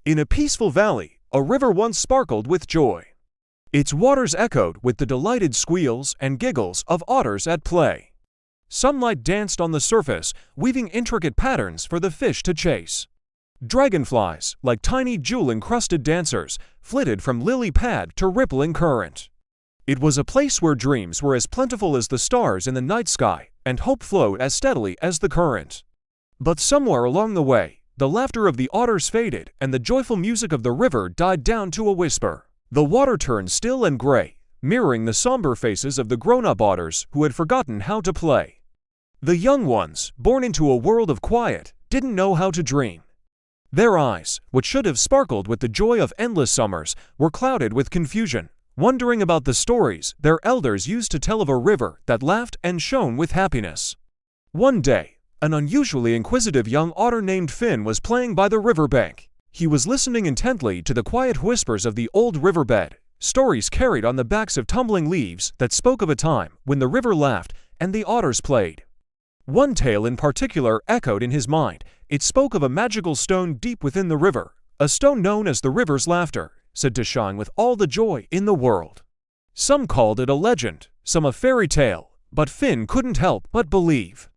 In a peaceful valley, a river once sparkled with joy. Its waters echoed with the delighted squeals and giggles of otters at play. Sunlight danced on the surface, weaving intricate patterns for the fish to chase. Dragonflies, like tiny jewel-encrusted dancers, flitted from lily pad to rippling current. It was a place where dreams were as plentiful as the stars in the night sky, and hope flowed as steadily as the current. But somewhere along the way, the laughter of the otters faded, and the joyful music of the river died down to a whisper. The water turned still and gray, mirroring the somber faces of the grown-up otters who had forgotten how to play. The young ones, born into a world of quiet, didn't know how to dream. Their eyes, which should have sparkled with the joy of endless summers, were clouded with confusion, wondering about the stories their elders used to tell of a river that laughed and shone with happiness. One day, an unusually inquisitive young otter named Finn was playing by the riverbank. He was listening intently to the quiet whispers of the old riverbed, stories carried on the backs of tumbling leaves that spoke of a time when the river laughed and the otters played. One tale in particular echoed in his mind. It spoke of a magical stone deep within the river, a stone known as the river's laughter, said to shine with all the joy in the world. Some called it a legend, some a fairy tale, but Finn couldn't help but believe.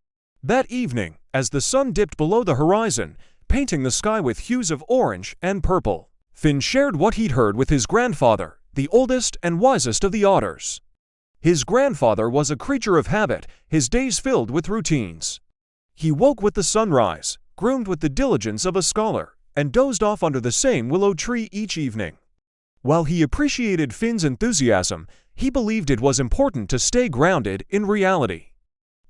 That evening, as the sun dipped below the horizon, painting the sky with hues of orange and purple, Finn shared what he'd heard with his grandfather, the oldest and wisest of the otters. His grandfather was a creature of habit, his days filled with routines. He woke with the sunrise, groomed with the diligence of a scholar, and dozed off under the same willow tree each evening. While he appreciated Finn's enthusiasm, he believed it was important to stay grounded in reality.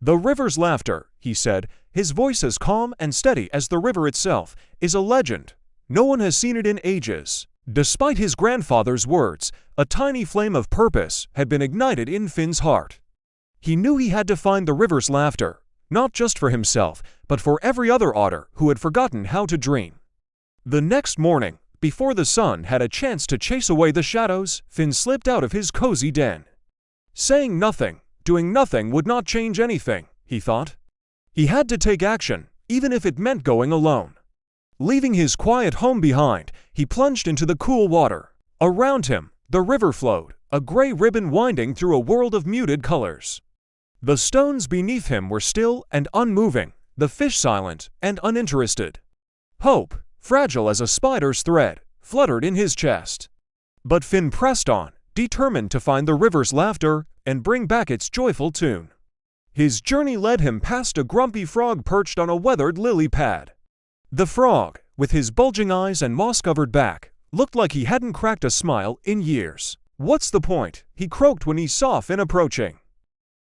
The river's laughter, he said, his voice as calm and steady as the river itself, is a legend. No one has seen it in ages. Despite his grandfather's words, a tiny flame of purpose had been ignited in Finn's heart. He knew he had to find the river's laughter, not just for himself, but for every other otter who had forgotten how to dream. The next morning, before the sun had a chance to chase away the shadows, Finn slipped out of his cozy den. Saying nothing, doing nothing would not change anything, he thought. He had to take action, even if it meant going alone. Leaving his quiet home behind, he plunged into the cool water. Around him, the river flowed, a gray ribbon winding through a world of muted colors. The stones beneath him were still and unmoving, the fish silent and uninterested. Hope, fragile as a spider's thread, fluttered in his chest. But Finn pressed on, determined to find the river's laughter and bring back its joyful tune. His journey led him past a grumpy frog perched on a weathered lily pad. The frog, with his bulging eyes and moss-covered back, looked like he hadn't cracked a smile in years. "What's the point?" he croaked when he saw Finn approaching.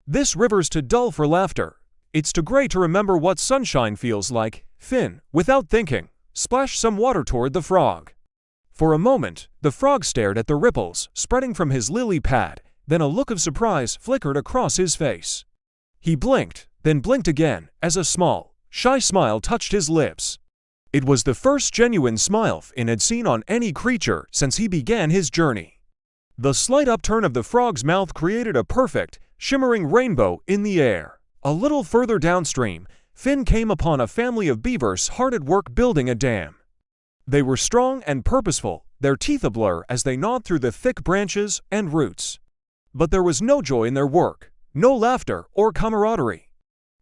"This river's too dull for laughter. It's too gray to remember what sunshine feels like." Finn, without thinking, splashed some water toward the frog. For a moment, the frog stared at the ripples spreading from his lily pad, then a look of surprise flickered across his face. He blinked, then blinked again, as a small, shy smile touched his lips. It was the first genuine smile Finn had seen on any creature since he began his journey. The slight upturn of the frog's mouth created a perfect, shimmering rainbow in the air. A little further downstream, Finn came upon a family of beavers hard at work building a dam. They were strong and purposeful, their teeth ablur as they gnawed through the thick branches and roots. But there was no joy in their work, no laughter or camaraderie.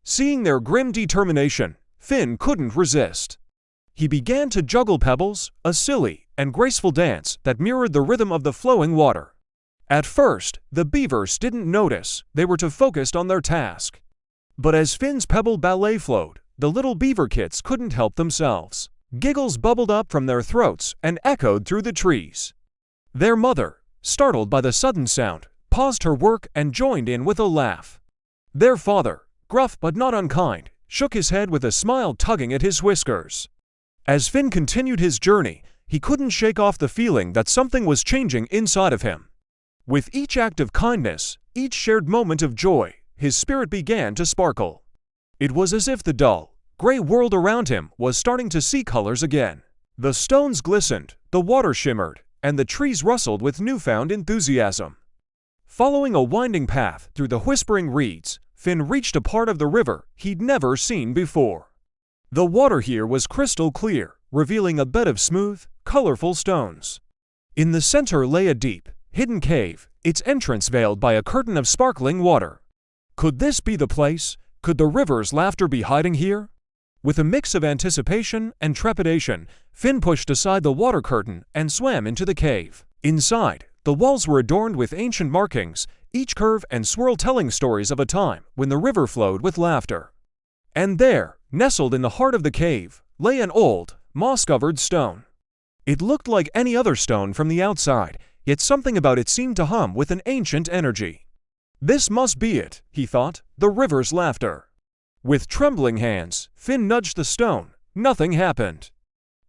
Seeing their grim determination, Finn couldn't resist. He began to juggle pebbles, a silly and graceful dance that mirrored the rhythm of the flowing water. At first, the beavers didn't notice, they were too focused on their task. But as Finn's pebble ballet flowed, the little beaver kits couldn't help themselves. Giggles bubbled up from their throats and echoed through the trees. Their mother, startled by the sudden sound, paused her work and joined in with a laugh. Their father, gruff but not unkind, shook his head with a smile tugging at his whiskers. As Finn continued his journey, he couldn't shake off the feeling that something was changing inside of him. With each act of kindness, each shared moment of joy, his spirit began to sparkle. It was as if the dull, gray world around him was starting to see colors again. The stones glistened, the water shimmered, and the trees rustled with newfound enthusiasm. Following a winding path through the whispering reeds, Finn reached a part of the river he'd never seen before. The water here was crystal clear, revealing a bed of smooth, colorful stones. In the center lay a deep, hidden cave, its entrance veiled by a curtain of sparkling water. Could this be the place? Could the river's laughter be hiding here? With a mix of anticipation and trepidation, Finn pushed aside the water curtain and swam into the cave. Inside, the walls were adorned with ancient markings, each curve and swirl telling stories of a time when the river flowed with laughter. And there, nestled in the heart of the cave, lay an old, moss-covered stone. It looked like any other stone from the outside, yet something about it seemed to hum with an ancient energy. This must be it, he thought, the river's laughter. With trembling hands, Finn nudged the stone. Nothing happened.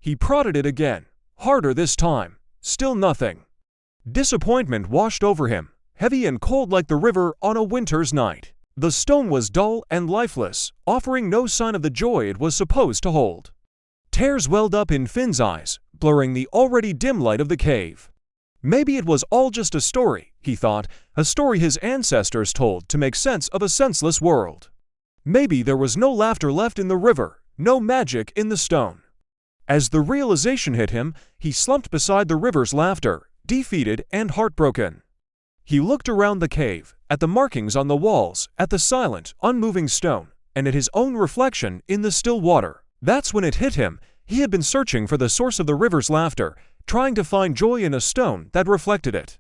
He prodded it again, harder this time. Still nothing. Disappointment washed over him, heavy and cold like the river on a winter's night. The stone was dull and lifeless, offering no sign of the joy it was supposed to hold. Tears welled up in Finn's eyes, blurring the already dim light of the cave. Maybe it was all just a story, he thought, a story his ancestors told to make sense of a senseless world. Maybe there was no laughter left in the river, no magic in the stone. As the realization hit him, he slumped beside the river's laughter, defeated and heartbroken. He looked around the cave, at the markings on the walls, at the silent, unmoving stone, and at his own reflection in the still water. That's when it hit him. He had been searching for the source of the river's laughter, trying to find joy in a stone that reflected it.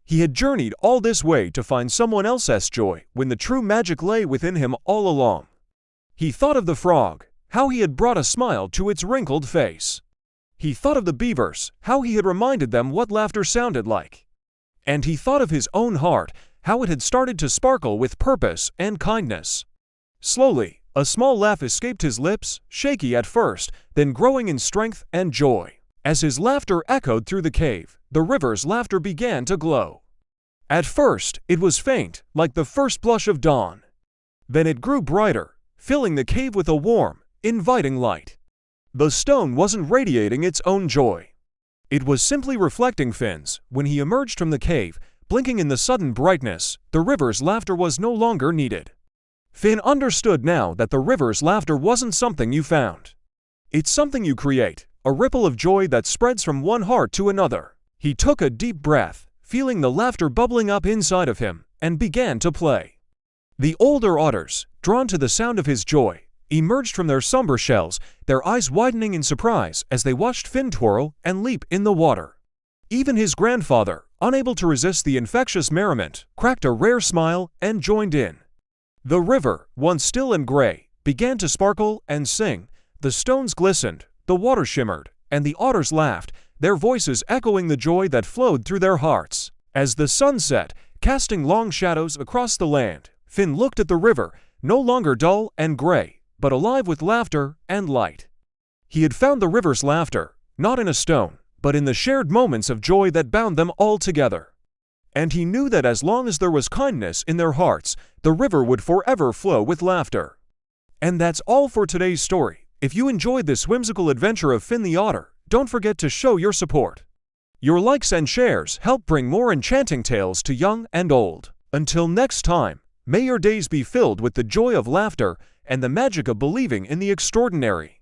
He had journeyed all this way to find someone else's joy when the true magic lay within him all along. He thought of the frog, how he had brought a smile to its wrinkled face. He thought of the beavers, how he had reminded them what laughter sounded like. And he thought of his own heart, how it had started to sparkle with purpose and kindness. Slowly, a small laugh escaped his lips, shaky at first, then growing in strength and joy. As his laughter echoed through the cave, the river's laughter began to glow. At first, it was faint, like the first blush of dawn. Then it grew brighter, filling the cave with a warm, inviting light. The stone wasn't radiating its own joy. It was simply reflecting Finn's. When he emerged from the cave, blinking in the sudden brightness, the river's laughter was no longer needed. Finn understood now that the river's laughter wasn't something you found. It's something you create, a ripple of joy that spreads from one heart to another. He took a deep breath, feeling the laughter bubbling up inside of him, and began to play. The older otters, drawn to the sound of his joy, emerged from their somber shells, their eyes widening in surprise as they watched Finn twirl and leap in the water. Even his grandfather, unable to resist the infectious merriment, cracked a rare smile and joined in. The river, once still and gray, began to sparkle and sing. The stones glistened, the water shimmered, and the otters laughed, their voices echoing the joy that flowed through their hearts. As the sun set, casting long shadows across the land, Finn looked at the river, no longer dull and gray, but alive with laughter and light. He had found the river's laughter, not in a stone, but in the shared moments of joy that bound them all together. And he knew that as long as there was kindness in their hearts, the river would forever flow with laughter. And that's all for today's story. If you enjoyed this whimsical adventure of Finn the Otter, don't forget to show your support. Your likes and shares help bring more enchanting tales to young and old. Until next time, may your days be filled with the joy of laughter and the magic of believing in the extraordinary.